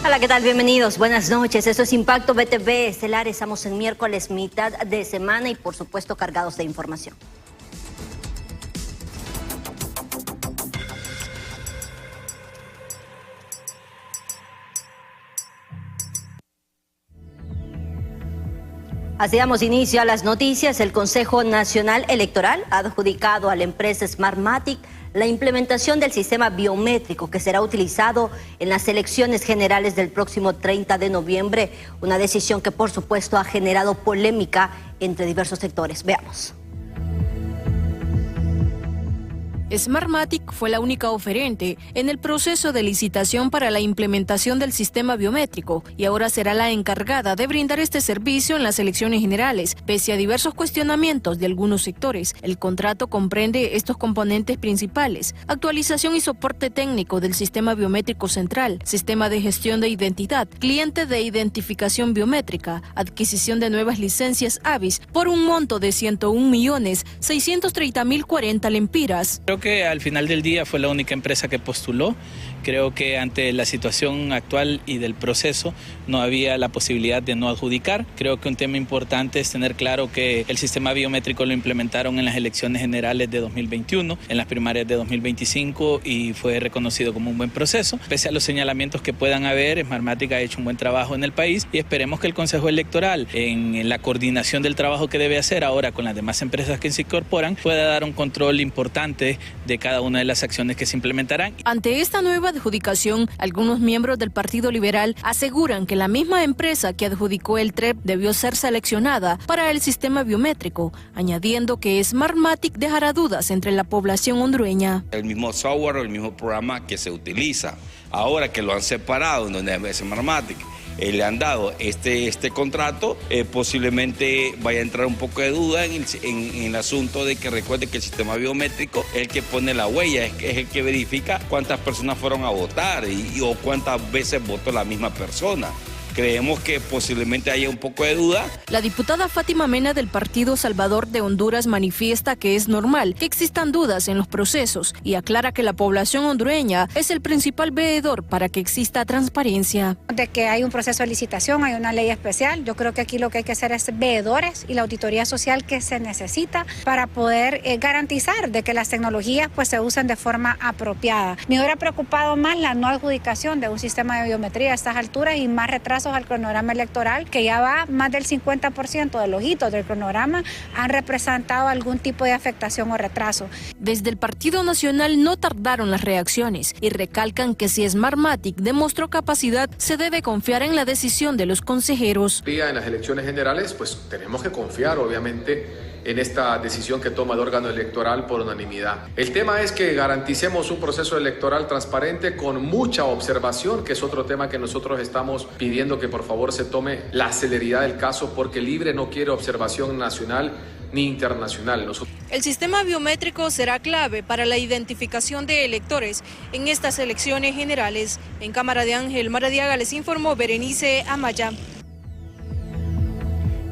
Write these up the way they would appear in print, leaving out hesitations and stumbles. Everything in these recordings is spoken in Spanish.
Hola, ¿qué tal? Bienvenidos, buenas noches. Esto es Impacto BTV Estelar. Estamos en miércoles, mitad de semana y por supuesto cargados de información. Así damos inicio a las noticias. El Consejo Nacional Electoral ha adjudicado a la empresa Smartmatic la implementación del sistema biométrico que será utilizado en las elecciones generales del próximo 30 de noviembre. Una decisión que por supuesto ha generado polémica entre diversos sectores. Veamos. Smartmatic fue la única oferente en el proceso de licitación para la implementación del sistema biométrico y ahora será la encargada de brindar este servicio en las elecciones generales. Pese a diversos cuestionamientos de algunos sectores, el contrato comprende estos componentes principales: actualización y soporte técnico del sistema biométrico central, sistema de gestión de identidad, cliente de identificación biométrica, adquisición de nuevas licencias ABIS por un monto de 101.630.040 lempiras. Creo que al final del día fue la única empresa que postuló. Creo que ante la situación actual y del proceso no había la posibilidad de no adjudicar. Creo que un tema importante es tener claro que el sistema biométrico lo implementaron en las elecciones generales de 2021, en las primarias de 2025 y fue reconocido como un buen proceso. Pese a los señalamientos que puedan haber, Smartmatic ha hecho un buen trabajo en el país y esperemos que el Consejo Electoral, en la coordinación del trabajo que debe hacer ahora con las demás empresas que se incorporan, pueda dar un control importante de cada una de las acciones que se implementarán. Ante esta nueva adjudicación, algunos miembros del Partido Liberal aseguran que la misma empresa que adjudicó el TREP debió ser seleccionada para el sistema biométrico, añadiendo que Smartmatic dejará dudas entre la población hondureña. El mismo software o el mismo programa que se utiliza, ahora que lo han separado, en donde Smartmatic le han dado este contrato, posiblemente vaya a entrar un poco de duda en el asunto de que recuerde que el sistema biométrico es el que pone la huella, es el que verifica cuántas personas fueron a votar o cuántas veces votó la misma persona. Creemos que posiblemente haya un poco de duda. La diputada Fátima Mena del Partido Salvador de Honduras manifiesta que es normal que existan dudas en los procesos y aclara que la población hondureña es el principal veedor para que exista transparencia. De que hay un proceso de licitación, hay una ley especial. Yo creo que aquí lo que hay que hacer es veedores y la auditoría social que se necesita para poder garantizar de que las tecnologías pues se usen de forma apropiada. Me hubiera preocupado más la no adjudicación de un sistema de biometría a estas alturas y más retrasos al cronograma electoral, que ya va más del 50% de los hitos del cronograma han representado algún tipo de afectación o retraso. Desde el Partido Nacional no tardaron las reacciones y recalcan que si Smartmatic demostró capacidad, se debe confiar en la decisión de los consejeros. En las elecciones generales, pues tenemos que confiar, obviamente, en esta decisión que toma el órgano electoral por unanimidad. El tema es que garanticemos un proceso electoral transparente con mucha observación, que es otro tema que nosotros estamos pidiendo que por favor se tome la celeridad del caso, porque Libre no quiere observación nacional ni internacional. El sistema biométrico será clave para la identificación de electores en estas elecciones generales. En cámara de Ángel Maradiaga les informó Berenice Amaya.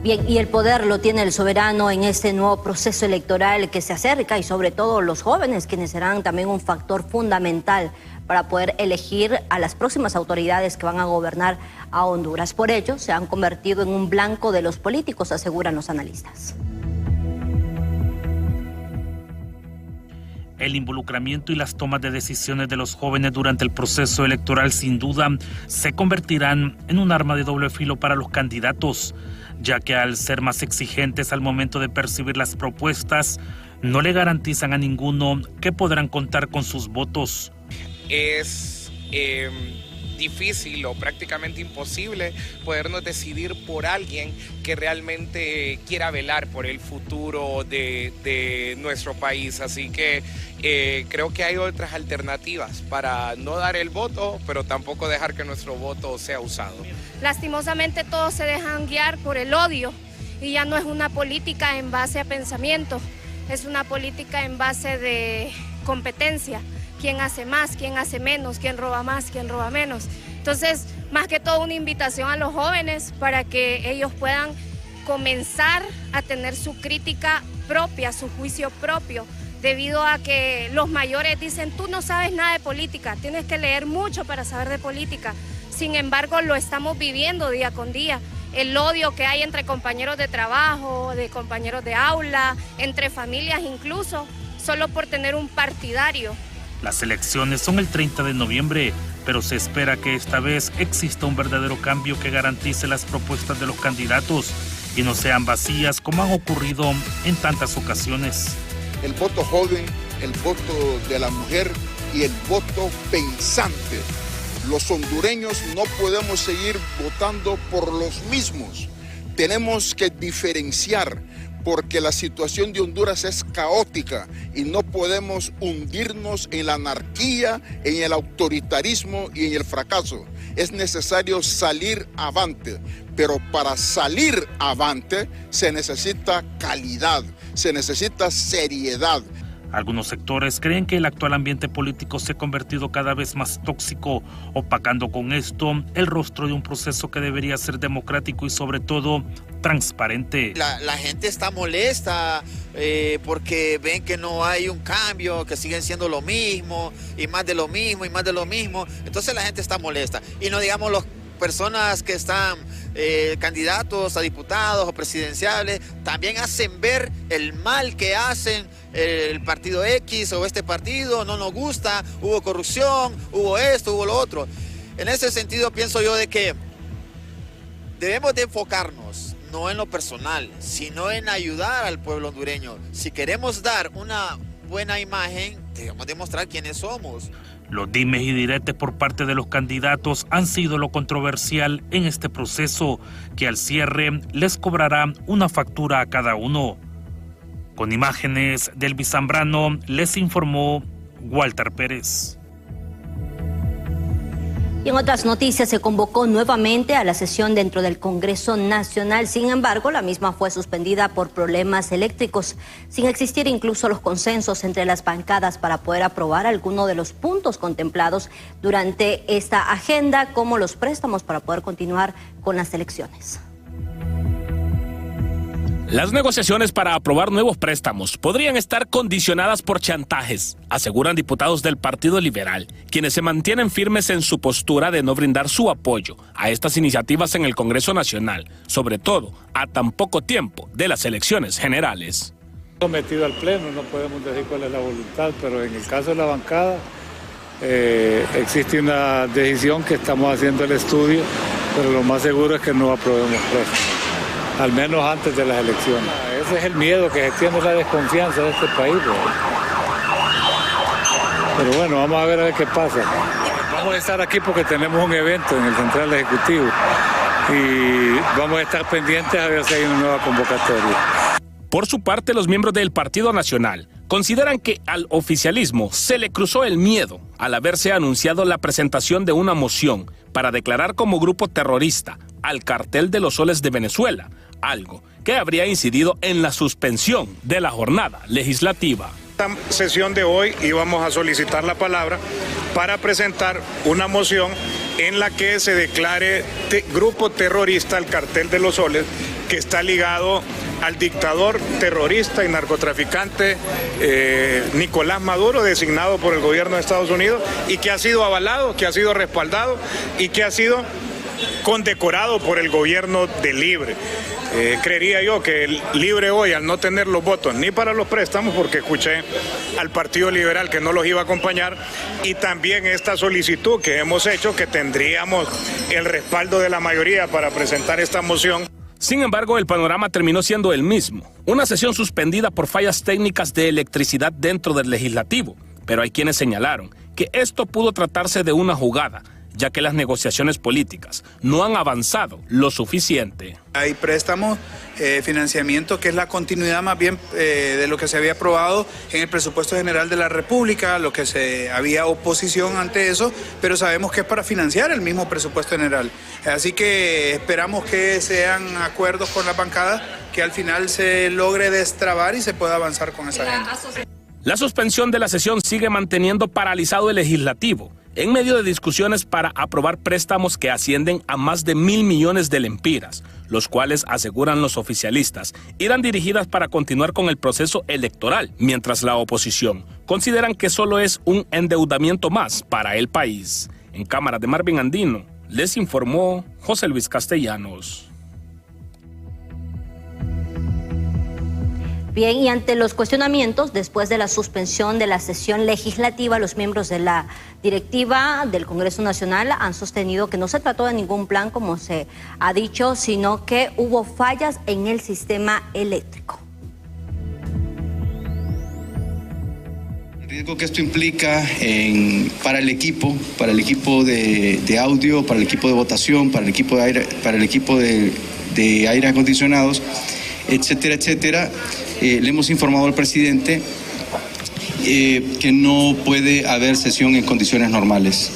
Bien, y el poder lo tiene el soberano en este nuevo proceso electoral que se acerca y sobre todo los jóvenes, quienes serán también un factor fundamental para poder elegir a las próximas autoridades que van a gobernar a Honduras. Por ello, se han convertido en un blanco de los políticos, aseguran los analistas. El involucramiento y las tomas de decisiones de los jóvenes durante el proceso electoral sin duda se convertirán en un arma de doble filo para los candidatos, ya que al ser más exigentes al momento de percibir las propuestas, no le garantizan a ninguno que podrán contar con sus votos. Es difícil o prácticamente imposible podernos decidir por alguien que realmente quiera velar por el futuro de nuestro país. Así que creo que hay otras alternativas para no dar el voto, pero tampoco dejar que nuestro voto sea usado. Lastimosamente todos se dejan guiar por el odio y ya no es una política en base a pensamiento, es una política en base de competencia. Quién hace más, quién hace menos, quién roba más, quién roba menos. Entonces, más que todo una invitación a los jóvenes para que ellos puedan comenzar a tener su crítica propia, su juicio propio, debido a que los mayores dicen, tú no sabes nada de política, tienes que leer mucho para saber de política. Sin embargo, lo estamos viviendo día con día. El odio que hay entre compañeros de trabajo, de compañeros de aula, entre familias incluso, solo por tener un partidario. Las elecciones son el 30 de noviembre, pero se espera que esta vez exista un verdadero cambio que garantice las propuestas de los candidatos y no sean vacías como han ocurrido en tantas ocasiones. El voto joven, el voto de la mujer y el voto pensante. Los hondureños no podemos seguir votando por los mismos. Tenemos que diferenciar porque la situación de Honduras es caótica y no podemos hundirnos en la anarquía, en el autoritarismo y en el fracaso. Es necesario salir avante, pero para salir avante se necesita calidad, se necesita seriedad. Algunos sectores creen que el actual ambiente político se ha convertido cada vez más tóxico, opacando con esto el rostro de un proceso que debería ser democrático y sobre todo transparente. La gente está molesta porque ven que no hay un cambio, que siguen siendo lo mismo y más de lo mismo y más de lo mismo. Entonces la gente está molesta. Y no digamos las personas que están candidatos a diputados o presidenciales, también hacen ver el mal que hacen el partido X o este partido, no nos gusta, hubo corrupción, hubo esto, hubo lo otro. En ese sentido pienso yo de que debemos de enfocarnos no en lo personal, sino en ayudar al pueblo hondureño. Si queremos dar una buena imagen, debemos demostrar quiénes somos. Los dimes y diretes por parte de los candidatos han sido lo controversial en este proceso, que al cierre les cobrará una factura a cada uno. Con imágenes del Zambrano, les informó Walter Pérez. Y en otras noticias, se convocó nuevamente a la sesión dentro del Congreso Nacional. Sin embargo, la misma fue suspendida por problemas eléctricos, sin existir incluso los consensos entre las bancadas para poder aprobar alguno de los puntos contemplados durante esta agenda, como los préstamos para poder continuar con las elecciones. Las negociaciones para aprobar nuevos préstamos podrían estar condicionadas por chantajes, aseguran diputados del Partido Liberal, quienes se mantienen firmes en su postura de no brindar su apoyo a estas iniciativas en el Congreso Nacional, sobre todo a tan poco tiempo de las elecciones generales. Sometido al Pleno, no podemos decir cuál es la voluntad, pero en el caso de la bancada existe una decisión que estamos haciendo el estudio, pero lo más seguro es que no aprobemos préstamos. Al menos antes de las elecciones. Ese es el miedo que se tiene, la desconfianza de este país. Pero bueno, vamos a ver qué pasa. Vamos a estar aquí porque tenemos un evento en el Central Ejecutivo y vamos a estar pendientes a ver si hay una nueva convocatoria. Por su parte, los miembros del Partido Nacional consideran que al oficialismo se le cruzó el miedo al haberse anunciado la presentación de una moción para declarar como grupo terrorista al Cartel de los Soles de Venezuela, algo que habría incidido en la suspensión de la jornada legislativa. En esta sesión de hoy íbamos a solicitar la palabra para presentar una moción en la que se declare grupo terrorista al Cartel de los Soles, que está ligado al dictador terrorista y narcotraficante Nicolás Maduro, designado por el gobierno de Estados Unidos y que ha sido avalado, que ha sido respaldado y que ha sido condecorado por el gobierno de Libre. Creería yo que el Libre hoy, al no tener los votos ni para los préstamos, porque escuché al Partido Liberal que no los iba a acompañar, y también esta solicitud que hemos hecho, que tendríamos el respaldo de la mayoría para presentar esta moción. Sin embargo, el panorama terminó siendo el mismo. Una sesión suspendida por fallas técnicas de electricidad dentro del legislativo. Pero hay quienes señalaron que esto pudo tratarse de una jugada, ya que las negociaciones políticas no han avanzado lo suficiente. Hay préstamos, financiamiento, que es la continuidad más bien de lo que se había aprobado en el presupuesto general de la República, lo que se había oposición ante eso, pero sabemos que es para financiar el mismo presupuesto general. Así que esperamos que sean acuerdos con las bancadas, que al final se logre destrabar y se pueda avanzar con esa agenda. La suspensión de la sesión sigue manteniendo paralizado el legislativo, en medio de discusiones para aprobar préstamos que ascienden a más de 1.000 millones de lempiras, los cuales, aseguran los oficialistas, irán dirigidas para continuar con el proceso electoral, mientras la oposición consideran que solo es un endeudamiento más para el país. En cámara de Marvin Andino, Les informó José Luis Castellanos. Bien, y ante los cuestionamientos, después de la suspensión de la sesión legislativa, los miembros de la directiva del Congreso Nacional han sostenido que no se trató de ningún plan, como se ha dicho, sino que hubo fallas en el sistema eléctrico. El riesgo que esto implica para el equipo de audio, para el equipo de votación, para el equipo de aire acondicionados, etcétera, etcétera. Le hemos informado al presidente que no puede haber sesión en condiciones normales.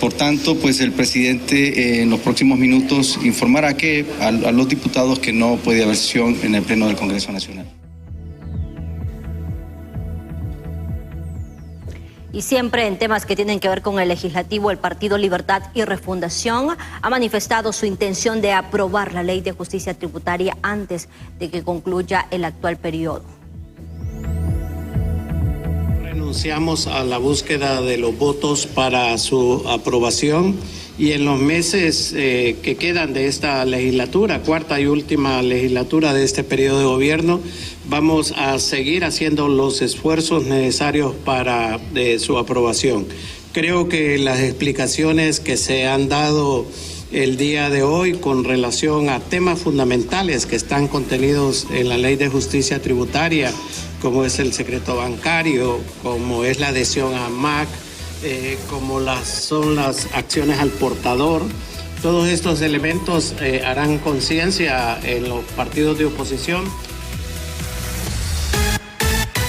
Por tanto, pues el presidente en los próximos minutos informará a los diputados que no puede haber sesión en el Pleno del Congreso Nacional. Y siempre en temas que tienen que ver con el legislativo, el Partido Libertad y Refundación ha manifestado su intención de aprobar la Ley de Justicia Tributaria antes de que concluya el actual periodo. Renunciamos a la búsqueda de los votos para su aprobación y en los meses que quedan de esta legislatura, cuarta y última legislatura de este periodo de gobierno, vamos a seguir haciendo los esfuerzos necesarios para su aprobación. Creo que las explicaciones que se han dado el día de hoy con relación a temas fundamentales que están contenidos en la Ley de Justicia Tributaria, como es el secreto bancario, como es la adhesión a MAC, como son las acciones al portador, todos estos elementos harán conciencia en los partidos de oposición.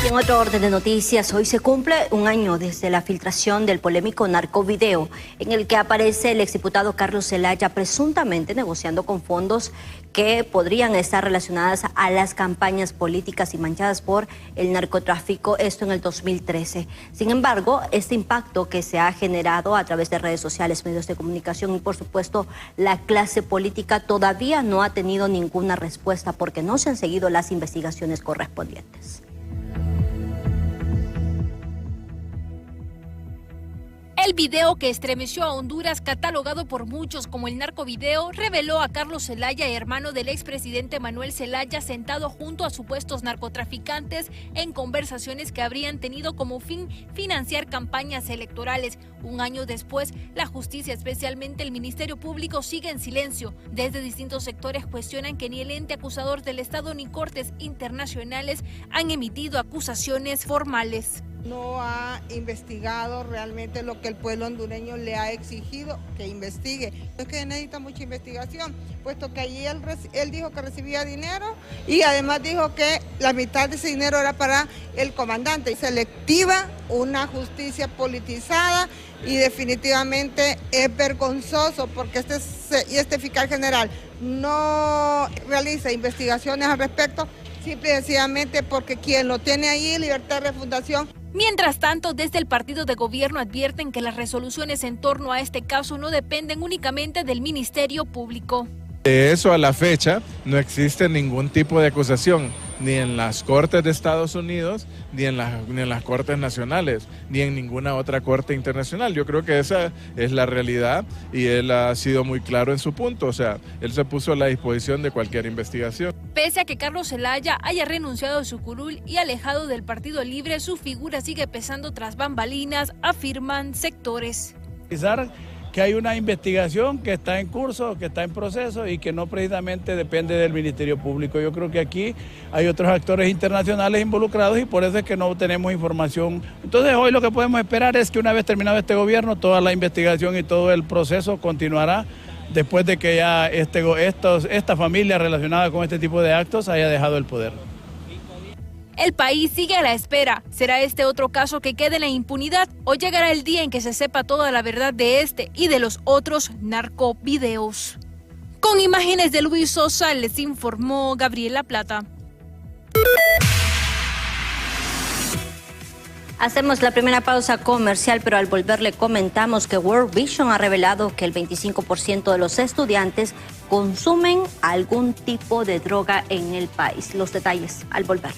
En otro orden de noticias, hoy se cumple un año desde la filtración del polémico narcovideo en el que aparece el exdiputado Carlos Zelaya presuntamente negociando con fondos que podrían estar relacionadas a las campañas políticas y manchadas por el narcotráfico, esto en el 2013. Sin embargo, este impacto que se ha generado a través de redes sociales, medios de comunicación y por supuesto la clase política todavía no ha tenido ninguna respuesta porque no se han seguido las investigaciones correspondientes. El video que estremeció a Honduras, catalogado por muchos como el narcovideo, reveló a Carlos Zelaya, hermano del expresidente Manuel Zelaya, sentado junto a supuestos narcotraficantes en conversaciones que habrían tenido como fin financiar campañas electorales. Un año después, la justicia, especialmente el Ministerio Público, sigue en silencio. Desde distintos sectores cuestionan que ni el ente acusador del Estado ni cortes internacionales han emitido acusaciones formales. No ha investigado realmente lo que el pueblo hondureño le ha exigido que investigue. Es que necesita mucha investigación, puesto que allí él dijo que recibía dinero y además dijo que la mitad de ese dinero era para el comandante. Selectiva, una justicia politizada y definitivamente es vergonzoso porque este fiscal general no realiza investigaciones al respecto, simple y sencillamente porque quien lo tiene ahí, Libertad de Refundación. Mientras tanto, desde el partido de gobierno advierten que las resoluciones en torno a este caso no dependen únicamente del Ministerio Público. De eso a la fecha no existe ningún tipo de acusación, ni en las Cortes de Estados Unidos, ni en las Cortes Nacionales, ni en ninguna otra Corte Internacional. Yo creo que esa es la realidad y él ha sido muy claro en su punto, o sea, él se puso a la disposición de cualquier investigación. Pese a que Carlos Zelaya haya renunciado a su curul y alejado del Partido Libre, su figura sigue pesando tras bambalinas, afirman sectores. Que hay una investigación que está en curso, que está en proceso y que no precisamente depende del Ministerio Público. Yo creo que aquí hay otros actores internacionales involucrados y por eso es que no tenemos información. Entonces hoy lo que podemos esperar es que una vez terminado este gobierno, toda la investigación y todo el proceso continuará después de que ya esta familia relacionada con este tipo de actos haya dejado el poder. El país sigue a la espera. ¿Será este otro caso que quede en la impunidad o llegará el día en que se sepa toda la verdad de este y de los otros narcovideos? Con imágenes de Luis Sosa les informó Gabriela Plata. Hacemos la primera pausa comercial, pero al volver le comentamos que World Vision ha revelado que el 25% de los estudiantes consumen algún tipo de droga en el país. Los detalles al volver.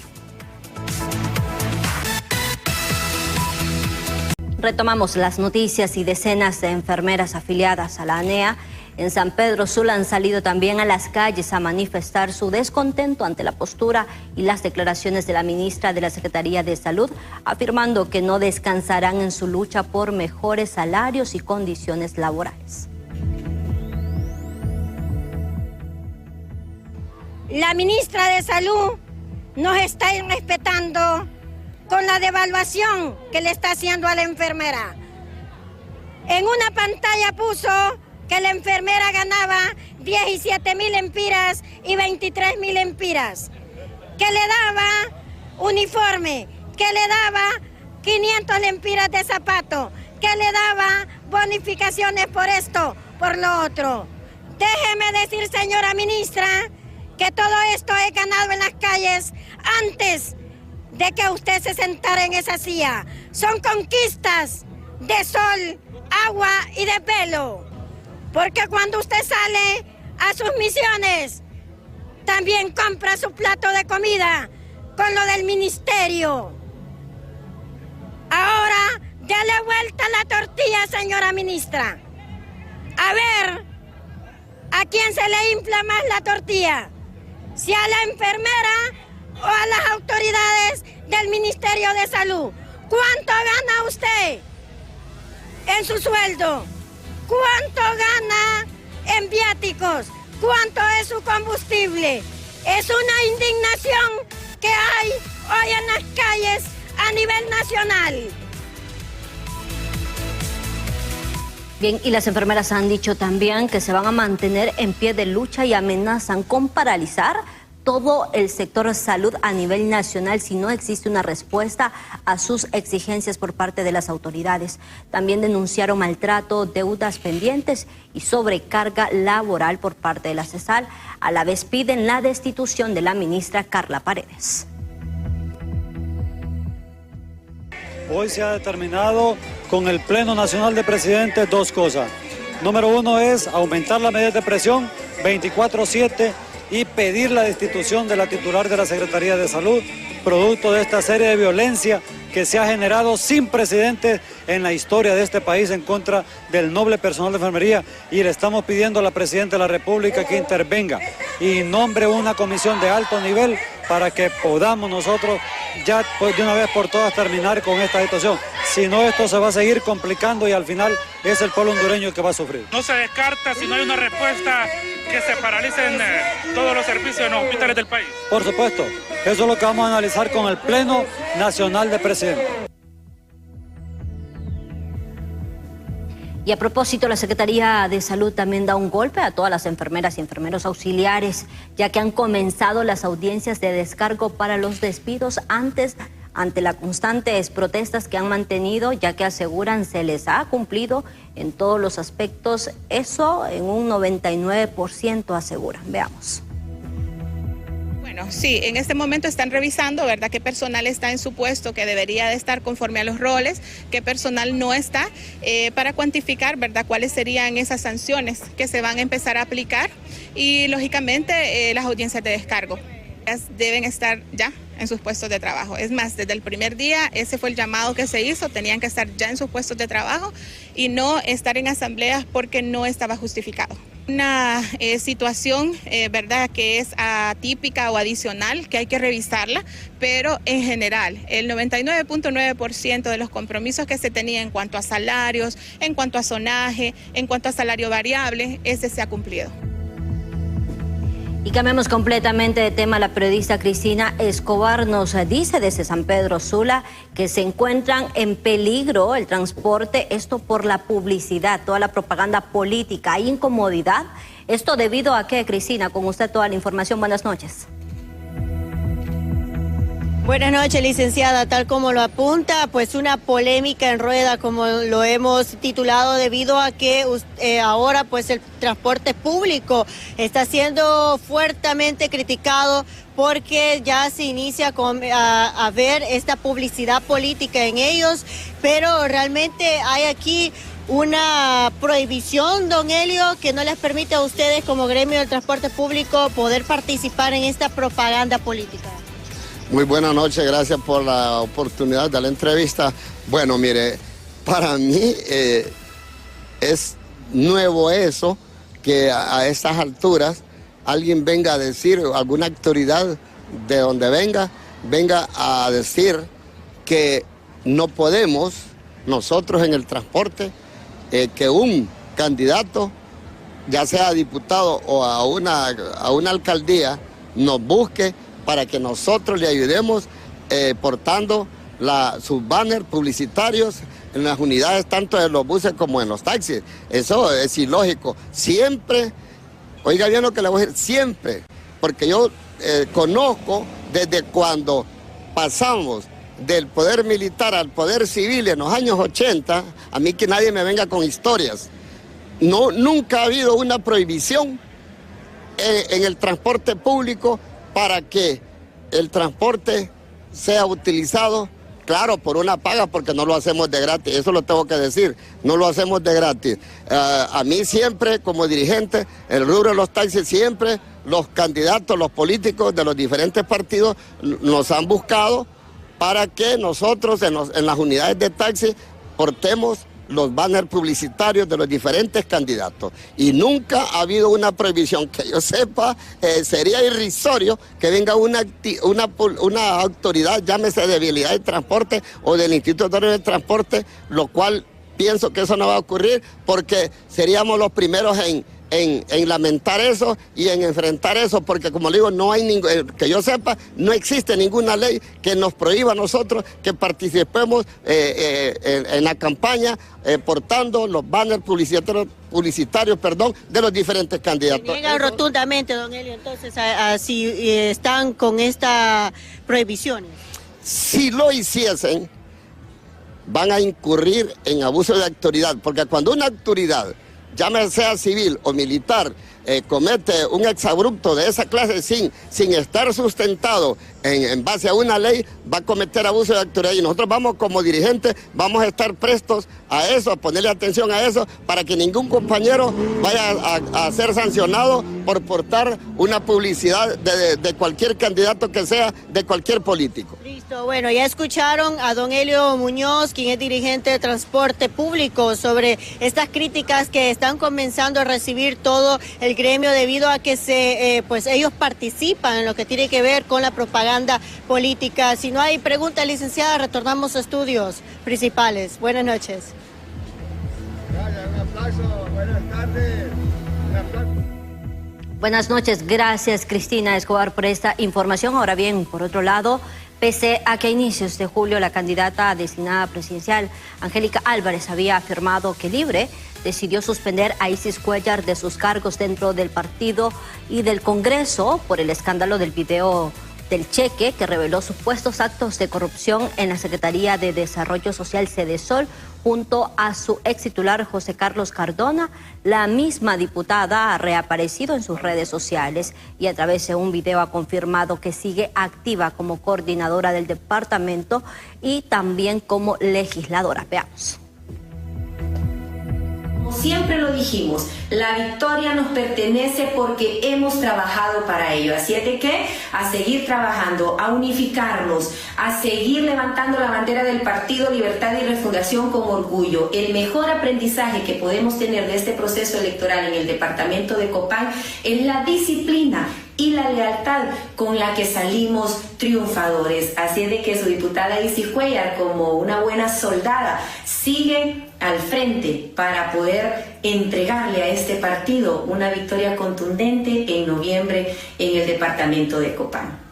Retomamos las noticias y decenas de enfermeras afiliadas a la ANEA en San Pedro Sula han salido también a las calles a manifestar su descontento ante la postura y las declaraciones de la ministra de la Secretaría de Salud, afirmando que no descansarán en su lucha por mejores salarios y condiciones laborales. La ministra de Salud nos está irrespetando con la devaluación que le está haciendo a la enfermera. En una pantalla puso que la enfermera ganaba 17.000 empiras y 23.000 empiras, que le daba uniforme, que le daba 500 lempiras de zapato, que le daba bonificaciones por esto, por lo otro. Déjeme decir, señora ministra, que todo esto he ganado en las calles antes de que usted se sentara en esa silla. Son conquistas de sol, agua y de pelo. Porque cuando usted sale a sus misiones, también compra su plato de comida con lo del ministerio. Ahora, dale vuelta la tortilla, señora ministra. A ver, ¿a quién se le infla más la tortilla? ¿Si a la enfermera o a las autoridades del Ministerio de Salud? ¿Cuánto gana usted en su sueldo? ¿Cuánto gana en viáticos? ¿Cuánto es su combustible? Es una indignación que hay hoy en las calles a nivel nacional. Bien, y las enfermeras han dicho también que se van a mantener en pie de lucha y amenazan con paralizar todo el sector salud a nivel nacional si no existe una respuesta a sus exigencias por parte de las autoridades. También denunciaron maltrato, deudas pendientes y sobrecarga laboral por parte de la CESAL. A la vez piden la destitución de la ministra Carla Paredes. Hoy se ha determinado con el Pleno Nacional de Presidentes dos cosas. Número uno es aumentar las medidas de presión 24/7 y pedir la destitución de la titular de la Secretaría de Salud, producto de esta serie de violencia que se ha generado sin precedentes en la historia de este país en contra del noble personal de enfermería, y le estamos pidiendo a la Presidenta de la República que intervenga y nombre una comisión de alto nivel para que podamos nosotros ya pues, de una vez por todas terminar con esta situación. Si no, esto se va a seguir complicando y al final es el pueblo hondureño el que va a sufrir. No se descarta, si no hay una respuesta, que se paralicen todos los servicios en los hospitales del país. Por supuesto, eso es lo que vamos a analizar con el Pleno Nacional de Presidentes. Y a propósito, la Secretaría de Salud también da un golpe a todas las enfermeras y enfermeros auxiliares, ya que han comenzado las audiencias de descargo para los despidos ante las constantes protestas que han mantenido, ya que aseguran se les ha cumplido en todos los aspectos, eso en un 99% aseguran. Veamos. Bueno, sí, en este momento están revisando, ¿verdad?, qué personal está en su puesto que debería de estar conforme a los roles, qué personal no está, para cuantificar, ¿verdad?, cuáles serían esas sanciones que se van a empezar a aplicar y, lógicamente, las audiencias de descargo deben estar ya en sus puestos de trabajo. Es más, desde el primer día ese fue el llamado que se hizo, tenían que estar ya en sus puestos de trabajo y no estar en asambleas porque no estaba justificado. Una situación, ¿verdad?, que es atípica o adicional, que hay que revisarla, pero en general, el 99.9% de los compromisos que se tenía en cuanto a salarios, en cuanto a zonaje, en cuanto a salario variable, ese se ha cumplido. Y cambiamos completamente de tema. La periodista Cristina Escobar nos dice desde San Pedro Sula que se encuentran en peligro el transporte, esto por la publicidad, toda la propaganda política. ¿Hay incomodidad? ¿Esto debido a qué, Cristina? Con usted toda la información. Buenas noches. Buenas noches, licenciada. Tal como lo apunta, pues una polémica en rueda, como lo hemos titulado, debido a que ahora pues el transporte público está siendo fuertemente criticado porque ya se inicia a ver esta publicidad política en ellos, pero realmente hay aquí una prohibición, don Helio, que no les permite a ustedes como gremio del transporte público poder participar en esta propaganda política. Muy buenas noches, gracias por la oportunidad de la entrevista. Bueno, mire, Para mí es nuevo eso, que a estas alturas alguien venga a decir, alguna autoridad de donde venga a decir que no podemos nosotros en el transporte, que un candidato, ya sea diputado o a una alcaldía, nos busque para que nosotros le ayudemos portando sus banners publicitarios en las unidades tanto de los buses como en los taxis. Eso es ilógico. Siempre, oiga bien lo que le voy a decir, siempre, porque yo conozco desde cuando pasamos del poder militar al poder civil en los años 80, a mí que nadie me venga con historias. Nunca ha habido una prohibición en el transporte público para que el transporte sea utilizado, claro, por una paga, porque no lo hacemos de gratis, eso lo tengo que decir, no lo hacemos de gratis. A mí siempre, como dirigente, el rubro de los taxis, siempre los candidatos, los políticos de los diferentes partidos nos han buscado para que nosotros en las unidades de taxi portemos los banners publicitarios de los diferentes candidatos. Y nunca ha habido una prohibición, que yo sepa, sería irrisorio que venga una autoridad, llámese de vialidad de transporte o del Instituto de Transporte, lo cual pienso que eso no va a ocurrir, porque seríamos los primeros en lamentar eso y en enfrentar eso, porque como le digo, no hay que yo sepa, no existe ninguna ley que nos prohíba a nosotros que participemos en la campaña portando los banners publicitarios, de los diferentes candidatos. Niegan rotundamente, don Helio, entonces, si están con esta prohibición. Si lo hiciesen, van a incurrir en abuso de autoridad, porque cuando una autoridad, llámese sea civil o militar, comete un exabrupto de esa clase sin estar sustentado en base a una ley, va a cometer abuso de autoridad, y nosotros como dirigentes vamos a estar prestos a eso, a ponerle atención a eso, para que ningún compañero vaya a ser sancionado por portar una publicidad de cualquier candidato que sea, de cualquier político. Listo, bueno, ya escucharon a don Helio Muñoz, quien es dirigente de transporte público, sobre estas críticas que están comenzando a recibir todo el gremio debido a que pues ellos participan en lo que tiene que ver con la propaganda política. Si no hay pregunta, licenciada, retornamos a estudios principales. Buenas noches. Un aplauso, buenas tardes. Buenas noches, gracias Cristina Escobar por esta información. Ahora bien, por otro lado, pese a que a inicios de julio la candidata designada presidencial, Angélica Álvarez, había afirmado que Libre decidió suspender a Isis Cuellar de sus cargos dentro del partido y del Congreso por el escándalo del video del cheque que reveló supuestos actos de corrupción en la Secretaría de Desarrollo Social Sedesol junto a su ex titular José Carlos Cardona, la misma diputada ha reaparecido en sus redes sociales y a través de un video ha confirmado que sigue activa como coordinadora del departamento y también como legisladora. Veamos. Como siempre lo dijimos, la victoria nos pertenece porque hemos trabajado para ello. Así es de que a seguir trabajando, a unificarnos, a seguir levantando la bandera del Partido Libertad y Refundación con orgullo. El mejor aprendizaje que podemos tener de este proceso electoral en el departamento de Copán es la disciplina y la lealtad con la que salimos triunfadores. Así es de que su diputada Isis Cuellar, como una buena soldada, sigue al frente para poder entregarle a este partido una victoria contundente en noviembre en el departamento de Copán.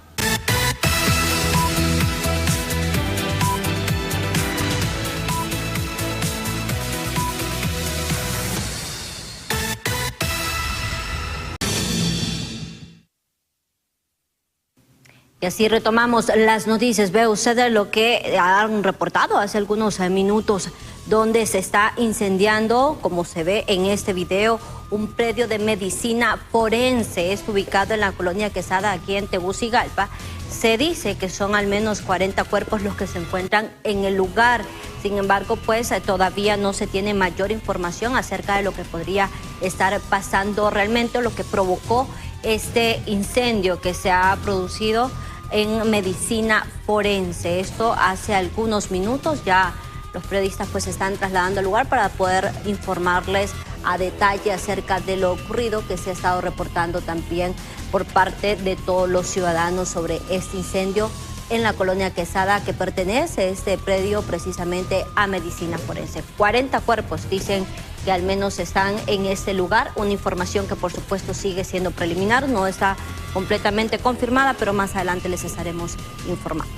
Y así retomamos las noticias. Ve usted lo que han reportado hace algunos minutos, donde se está incendiando, como se ve en este video, un predio de medicina forense. Es ubicado en la colonia Quesada, aquí en Tegucigalpa. Se dice que son al menos 40 cuerpos los que se encuentran en el lugar. Sin embargo, pues todavía no se tiene mayor información acerca de lo que podría estar pasando realmente, lo que provocó este incendio que se ha producido en medicina forense. Esto hace algunos minutos, ya Los periodistas pues se están trasladando al lugar para poder informarles a detalle acerca de lo ocurrido, que se ha estado reportando también por parte de todos los ciudadanos sobre este incendio en la colonia Quesada, que pertenece este predio precisamente a Medicina Forense. 40 cuerpos dicen que al menos están en este lugar, una información que por supuesto sigue siendo preliminar, no está completamente confirmada, pero más adelante les estaremos informando.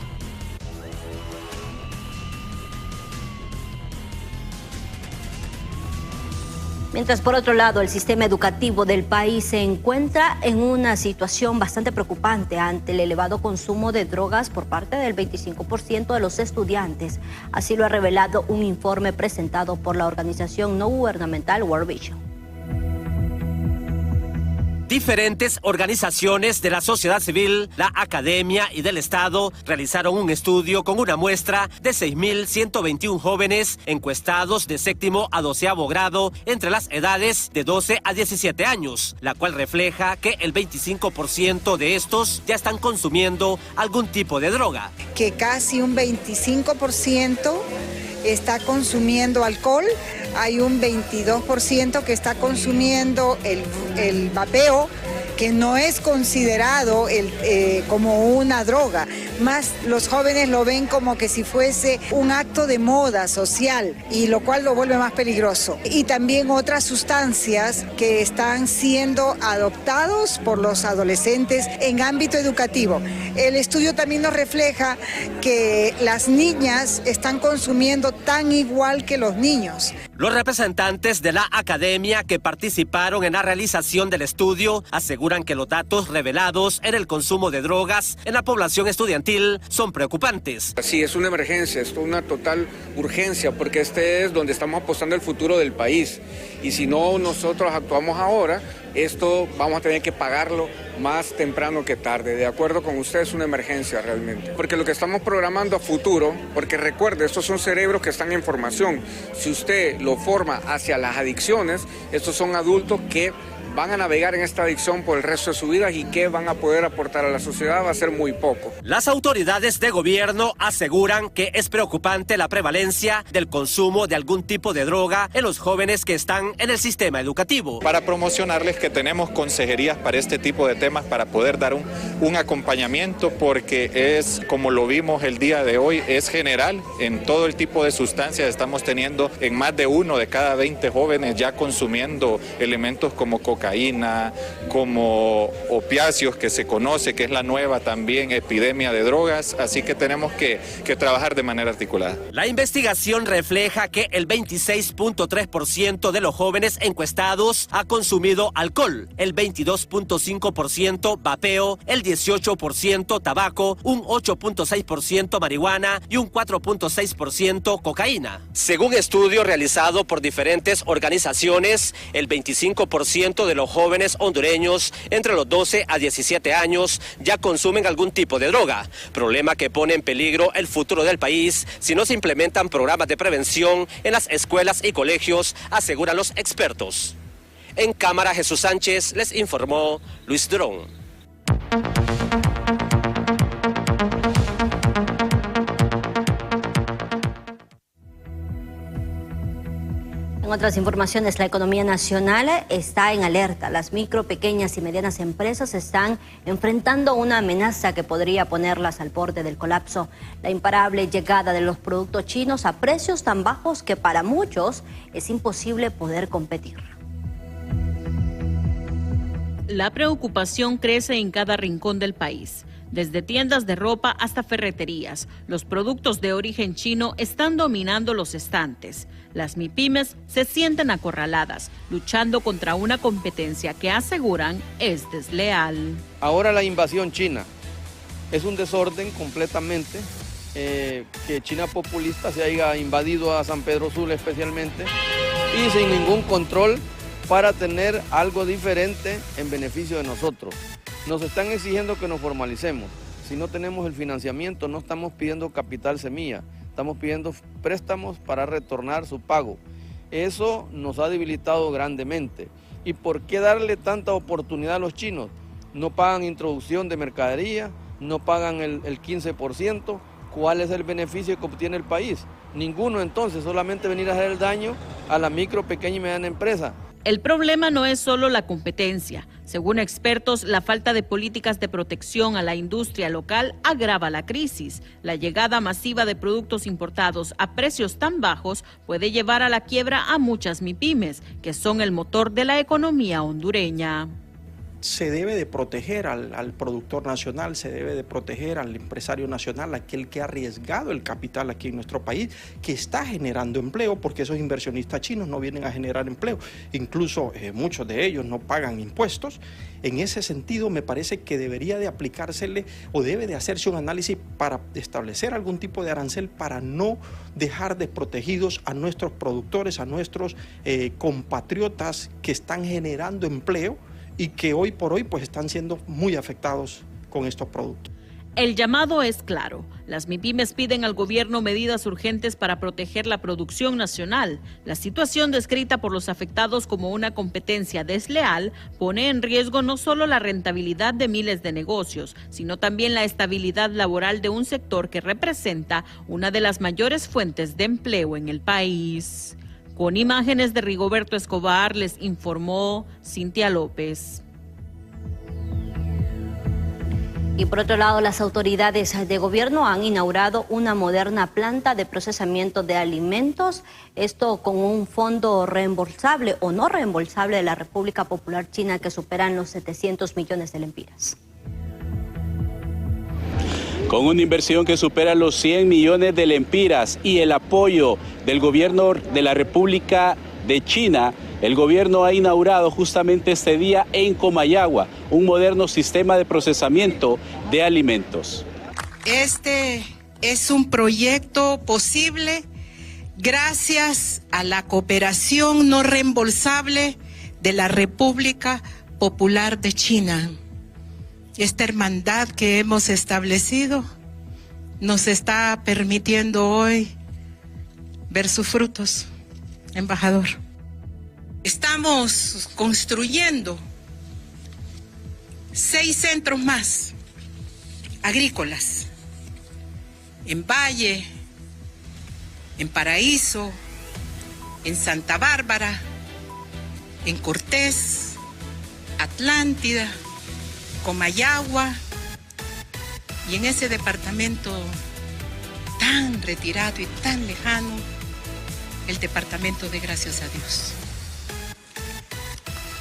Mientras, por otro lado, el sistema educativo del país se encuentra en una situación bastante preocupante ante el elevado consumo de drogas por parte del 25% de los estudiantes. Así lo ha revelado un informe presentado por la organización no gubernamental World Vision. Diferentes organizaciones de la sociedad civil, la academia y del Estado realizaron un estudio con una muestra de 6.121 jóvenes encuestados de 7º a 12º grado entre las edades de 12 a 17 años, la cual refleja que el 25% de estos ya están consumiendo algún tipo de droga. Que casi un 25% está consumiendo alcohol, hay un 22% que está consumiendo el vapeo, que no es considerado como una droga, más los jóvenes lo ven como que si fuese un acto de moda social, y lo cual lo vuelve más peligroso. Y también otras sustancias que están siendo adoptados por los adolescentes en ámbito educativo. El estudio también nos refleja que las niñas están consumiendo tan igual que los niños. Los representantes de la academia que participaron en la realización del estudio aseguran que los datos revelados en el consumo de drogas en la población estudiantil son preocupantes. Sí, es una emergencia, es una total urgencia, porque este es donde estamos apostando el futuro del país. Y si no nosotros actuamos ahora, esto vamos a tener que pagarlo más temprano que tarde. De acuerdo con usted, es una emergencia realmente. Porque lo que estamos programando a futuro, porque recuerde, estos son cerebros que están en formación. Si usted lo forma hacia las adicciones, estos son adultos que van a navegar en esta adicción por el resto de su vida, y que van a poder aportar a la sociedad va a ser muy poco. Las autoridades de gobierno aseguran que es preocupante la prevalencia del consumo de algún tipo de droga en los jóvenes que están en el sistema educativo. Para promocionarles que tenemos consejerías para este tipo de temas, para poder dar un acompañamiento, porque es, como lo vimos el día de hoy, es general en todo el tipo de sustancias. Estamos teniendo en más de 1 de cada 20 jóvenes ya consumiendo elementos como cocaína, como opiáceos, que se conoce que es la nueva también epidemia de drogas, así que tenemos que trabajar de manera articulada. La investigación refleja que el 26.3% de los jóvenes encuestados ha consumido alcohol, el 22.5% vapeo, el 18% tabaco, un 8.6% marihuana y un 4.6% cocaína. Según estudio realizado por diferentes organizaciones, el 25% de los jóvenes hondureños entre los 12 a 17 años ya consumen algún tipo de droga, problema que pone en peligro el futuro del país si no se implementan programas de prevención en las escuelas y colegios, aseguran los expertos. En cámara, Jesús Sánchez les informó Luis Drón. En otras informaciones, la economía nacional está en alerta. Las micro, pequeñas y medianas empresas están enfrentando una amenaza que podría ponerlas al borde del colapso. La imparable llegada de los productos chinos a precios tan bajos que para muchos es imposible poder competir. La preocupación crece en cada rincón del país. Desde tiendas de ropa hasta ferreterías, los productos de origen chino están dominando los estantes. Las MIPYMES se sienten acorraladas, luchando contra una competencia que aseguran es desleal. Ahora la invasión china es un desorden completamente, que China populista se haya invadido a San Pedro Sula especialmente, y sin ningún control para tener algo diferente en beneficio de nosotros. Nos están exigiendo que nos formalicemos. Si no tenemos el financiamiento, no estamos pidiendo capital semilla, estamos pidiendo préstamos para retornar su pago. Eso nos ha debilitado grandemente. ¿Y por qué darle tanta oportunidad a los chinos? No pagan introducción de mercadería, no pagan el 15%. ¿Cuál es el beneficio que obtiene el país? Ninguno entonces, solamente venir a hacer el daño a la micro, pequeña y mediana empresa. El problema no es solo la competencia. Según expertos, la falta de políticas de protección a la industria local agrava la crisis. La llegada masiva de productos importados a precios tan bajos puede llevar a la quiebra a muchas MIPYMES, que son el motor de la economía hondureña. Se debe de proteger al productor nacional, se debe de proteger al empresario nacional, aquel que ha arriesgado el capital aquí en nuestro país, que está generando empleo, porque esos inversionistas chinos no vienen a generar empleo. Incluso muchos de ellos no pagan impuestos. En ese sentido, me parece que debería de aplicársele o debe de hacerse un análisis para establecer algún tipo de arancel para no dejar desprotegidos a nuestros productores, a nuestros compatriotas que están generando empleo y que hoy por hoy pues están siendo muy afectados con estos productos. El llamado es claro. Las MIPYMES piden al gobierno medidas urgentes para proteger la producción nacional. La situación descrita por los afectados como una competencia desleal pone en riesgo no solo la rentabilidad de miles de negocios, sino también la estabilidad laboral de un sector que representa una de las mayores fuentes de empleo en el país. Con imágenes de Rigoberto Escobar, les informó Cintia López. Y por otro lado, las autoridades de gobierno han inaugurado una moderna planta de procesamiento de alimentos, esto con un fondo reembolsable o no reembolsable de la República Popular China que superan los 700 millones de lempiras. Con una inversión que supera los 100 millones de lempiras y el apoyo del gobierno de la República de China, el gobierno ha inaugurado justamente este día en Comayagua un moderno sistema de procesamiento de alimentos. Este es un proyecto posible gracias a la cooperación no reembolsable de la República Popular de China. Esta hermandad que hemos establecido nos está permitiendo hoy ver sus frutos, embajador. Estamos construyendo 6 centros más agrícolas en Valle, en Paraíso, en Santa Bárbara, en Cortés, Atlántida, Comayagua y en ese departamento tan retirado y tan lejano, el departamento de Gracias a Dios.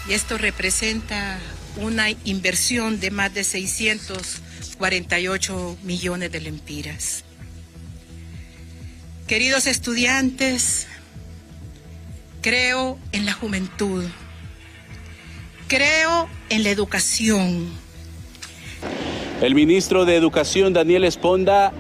Y esto representa una inversión de más de 648 millones de lempiras. Queridos estudiantes, creo en la juventud, creo en la educación. El ministro de Educación, Daniel Esponda,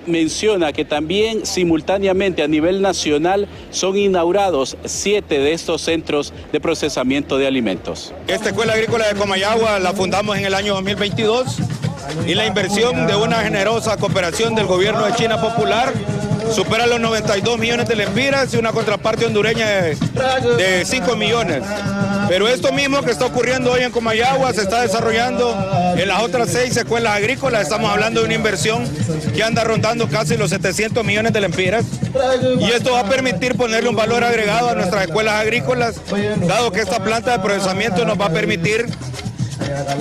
menciona que también simultáneamente a nivel nacional son inaugurados 7 de estos centros de procesamiento de alimentos. Esta Escuela Agrícola de Comayagua la fundamos en el año 2022 y la inversión de una generosa cooperación del gobierno de China Popular supera los 92 millones de lempiras y una contraparte hondureña de 5 millones. Pero esto mismo que está ocurriendo hoy en Comayagua se está desarrollando en las otras 6 escuelas agrícolas. Estamos hablando de una inversión que anda rondando casi los 700 millones de lempiras. Y esto va a permitir ponerle un valor agregado a nuestras escuelas agrícolas, dado que esta planta de procesamiento nos va a permitir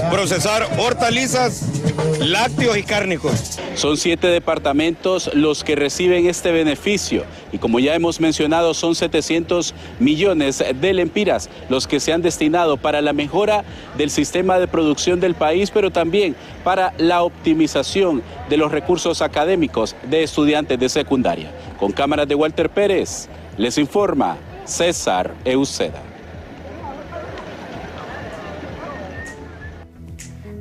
procesar hortalizas, lácteos y cárnicos. Son 7 departamentos los que reciben este beneficio y como ya hemos mencionado son 700 millones de lempiras los que se han destinado para la mejora del sistema de producción del país, pero también para la optimización de los recursos académicos de estudiantes de secundaria. Con cámaras de Walter Pérez, les informa César Euseda.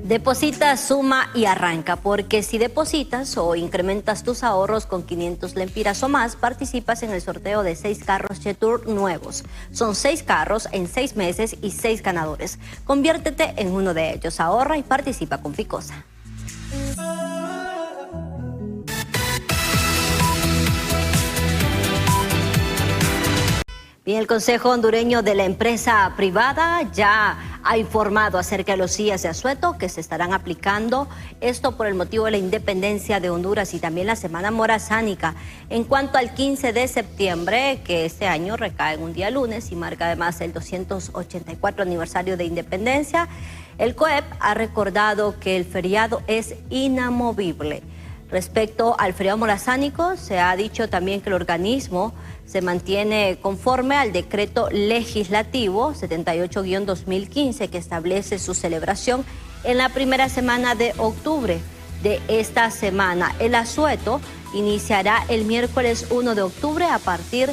Deposita, suma y arranca, porque si depositas o incrementas tus ahorros con 500 lempiras o más, participas en el sorteo de 6 carros Jetour nuevos. Son 6 carros en 6 meses y 6 ganadores. Conviértete en uno de ellos, ahorra y participa con Ficosa. Bien, el Consejo Hondureño de la Empresa Privada ya ha informado acerca de los días de asueto que se estarán aplicando, esto por el motivo de la independencia de Honduras y también la Semana Morazánica. En cuanto al 15 de septiembre, que este año recae en un día lunes y marca además el 284 aniversario de independencia, el COEP ha recordado que el feriado es inamovible. Respecto al feriado morazánico, se ha dicho también que el organismo se mantiene conforme al decreto legislativo 78-2015 que establece su celebración en la primera semana de octubre de esta semana. El asueto iniciará el miércoles 1 de octubre a partir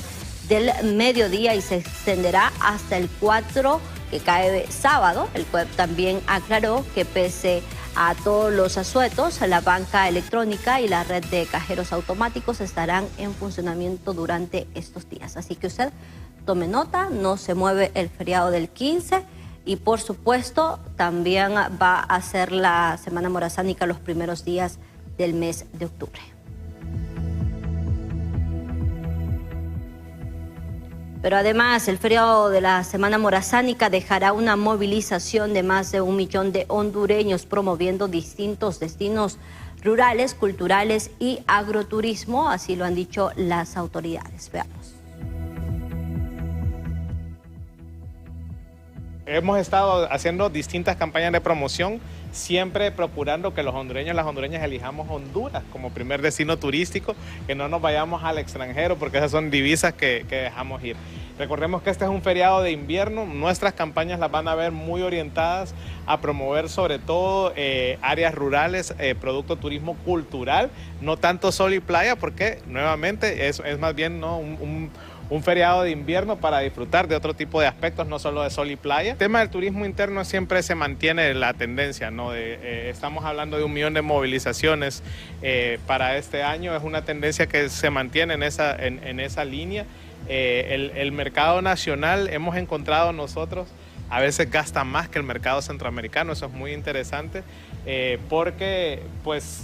del mediodía y se extenderá hasta el 4 que cae sábado. El COEP también aclaró que pese a todos los asuetos, la banca electrónica y la red de cajeros automáticos estarán en funcionamiento durante estos días. Así que usted tome nota, no se mueve el feriado del 15 y por supuesto también va a ser la Semana Morazánica los primeros días del mes de octubre. Pero además, el feriado de la Semana Morazánica dejará una movilización de más de 1 millón de hondureños promoviendo distintos destinos rurales, culturales y agroturismo, así lo han dicho las autoridades. Veamos. Hemos estado haciendo distintas campañas de promoción, siempre procurando que los hondureños y las hondureñas elijamos Honduras como primer destino turístico, que no nos vayamos al extranjero porque esas son divisas que dejamos ir. Recordemos que este es un feriado de invierno, nuestras campañas las van a ver muy orientadas a promover sobre todo áreas rurales, producto turismo cultural, no tanto sol y playa porque nuevamente es más bien ¿no? un feriado de invierno para disfrutar de otro tipo de aspectos, no solo de sol y playa. El tema del turismo interno siempre se mantiene la tendencia, ¿no? Estamos hablando de 1 millón de movilizaciones para este año, es una tendencia que se mantiene en esa línea. El mercado nacional hemos encontrado nosotros, a veces gasta más que el mercado centroamericano, eso es muy interesante, porque pues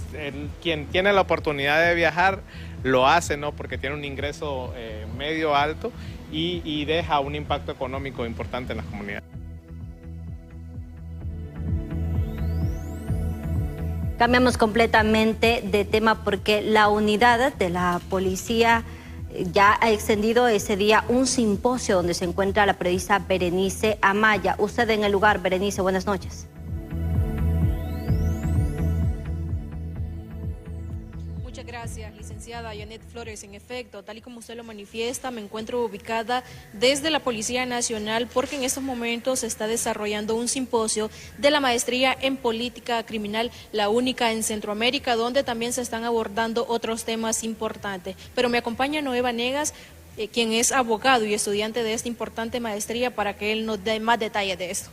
quien tiene la oportunidad de viajar lo hace, ¿no? Porque tiene un ingreso medio alto y deja un impacto económico importante en las comunidades. Cambiamos completamente de tema porque la unidad de la policía ya ha extendido ese día un simposio donde se encuentra la periodista Berenice Amaya. Usted en el lugar, Berenice, buenas noches. Muchas gracias, licenciada Janet Flores. En efecto, tal y como usted lo manifiesta, me encuentro ubicada desde la Policía Nacional porque en estos momentos se está desarrollando un simposio de la maestría en política criminal, la única en Centroamérica, donde también se están abordando otros temas importantes. Pero me acompaña Noé Vanegas, quien es abogado y estudiante de esta importante maestría, para que él nos dé más detalles de esto.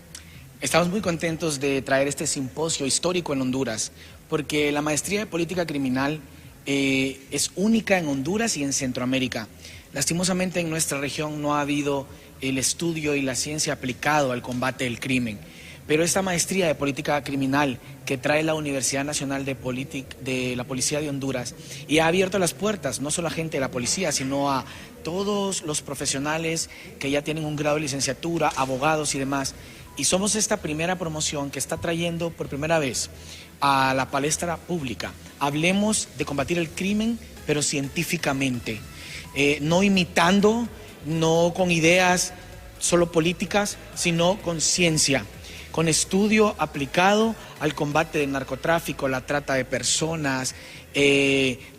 Estamos muy contentos de traer este simposio histórico en Honduras, porque la maestría de política criminal es única en Honduras y en Centroamérica. Lastimosamente en nuestra región no ha habido el estudio y la ciencia aplicado al combate del crimen. Pero esta maestría de política criminal que trae la Universidad Nacional de la Policía de Honduras y ha abierto las puertas no solo a gente de la policía, sino a todos los profesionales que ya tienen un grado de licenciatura, abogados y demás. Y somos esta primera promoción que está trayendo por primera vez a la palestra pública. Hablemos de combatir el crimen, pero científicamente, no imitando, no con ideas solo políticas, sino con ciencia, con estudio aplicado al combate del narcotráfico, la trata de personas,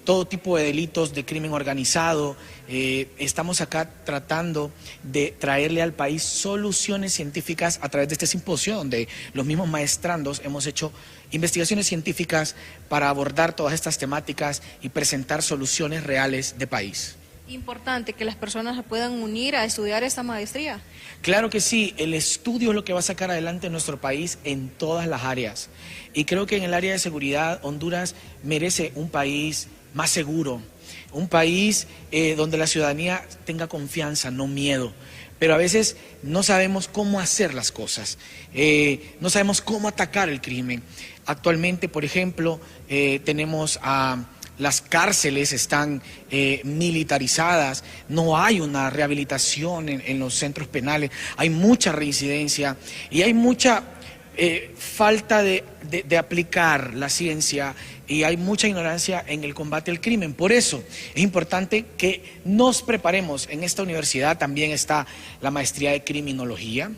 todo tipo de delitos de crimen organizado. Estamos acá tratando de traerle al país soluciones científicas a través de este simposio, donde los mismos maestrandos hemos hecho investigaciones científicas para abordar todas estas temáticas y presentar soluciones reales de país. Importante que las personas se puedan unir a estudiar esta maestría. Claro que sí, el estudio es lo que va a sacar adelante nuestro país en todas las áreas. Y creo que en el área de seguridad Honduras merece un país más seguro, un país donde la ciudadanía tenga confianza, no miedo. Pero a veces no sabemos cómo hacer las cosas, no sabemos cómo atacar el crimen. Actualmente, por ejemplo, tenemos a las cárceles están militarizadas, no hay una rehabilitación en los centros penales, hay mucha reincidencia y hay mucha falta de aplicar la ciencia y hay mucha ignorancia en el combate al crimen. Por eso es importante que nos preparemos. En esta universidad también está la maestría de criminología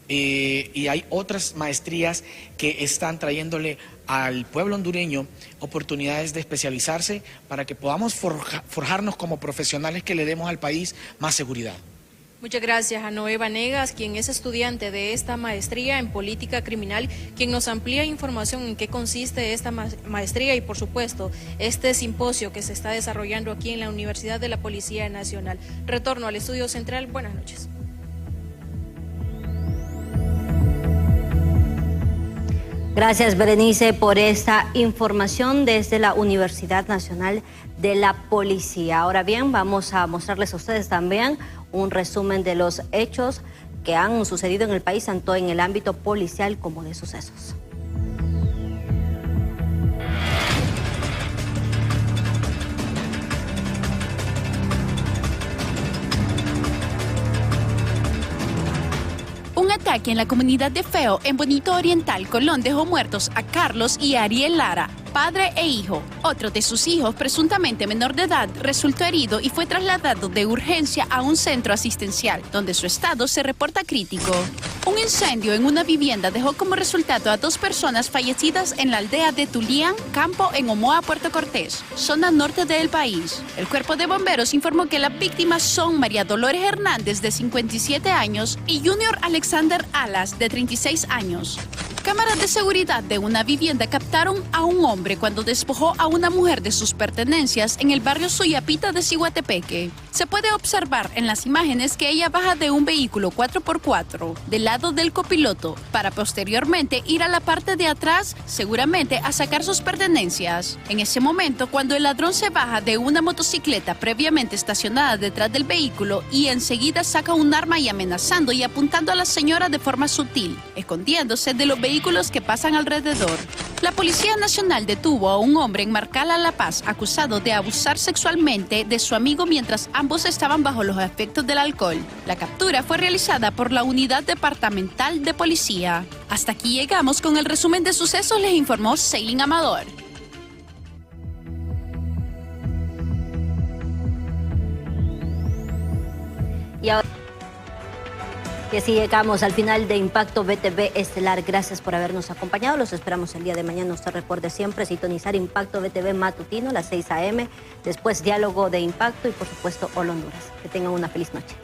y hay otras maestrías que están trayéndole al pueblo hondureño oportunidades de especializarse para que podamos forjarnos como profesionales que le demos al país más seguridad. Muchas gracias a Noé Vanegas, quien es estudiante de esta maestría en política criminal, quien nos amplía información en qué consiste esta maestría y, por supuesto, este simposio que se está desarrollando aquí en la Universidad de la Policía Nacional. Retorno al estudio central. Buenas noches. Gracias, Berenice, por esta información desde la Universidad Nacional de la Policía. Ahora bien, vamos a mostrarles a ustedes también un resumen de los hechos que han sucedido en el país, tanto en el ámbito policial como de sucesos. Un ataque en la comunidad de Feo, en Bonito Oriental, Colón, dejó muertos a Carlos y Ariel Lara, padre e hijo. Otro de sus hijos, presuntamente menor de edad, resultó herido y fue trasladado de urgencia a un centro asistencial, donde su estado se reporta crítico. Un incendio en una vivienda dejó como resultado a 2 personas fallecidas en la aldea de Tulián, Campo, en Omoa, Puerto Cortés, zona norte del país. El cuerpo de bomberos informó que las víctimas son María Dolores Hernández, de 57 años, y Junior Alexander Alas, de 36 años. Cámaras de seguridad de una vivienda captaron a un hombre cuando despojó a una mujer de sus pertenencias en el barrio Suyapita de Ciguatepeque. Se puede observar en las imágenes que ella baja de un vehículo 4x4 del lado del copiloto para posteriormente ir a la parte de atrás, seguramente a sacar sus pertenencias. En ese momento, cuando el ladrón se baja de una motocicleta previamente estacionada detrás del vehículo y enseguida saca un arma y amenazando y apuntando a la señora de forma sutil, escondiéndose de los vehículos que pasan alrededor. La Policía Nacional detuvo a un hombre en Marcala, La Paz, acusado de abusar sexualmente de su amigo mientras ambos estaban bajo los efectos del alcohol. La captura fue realizada por la Unidad Departamental de Policía. Hasta aquí llegamos con el resumen de sucesos, les informó Ceylin Amador. Y así llegamos al final de Impacto BTV Estelar. Gracias por habernos acompañado. Los esperamos el día de mañana. Usted recuerde siempre sintonizar Impacto BTV matutino a las 6 a.m. Después Diálogo de Impacto y, por supuesto, Hola Honduras. Que tengan una feliz noche.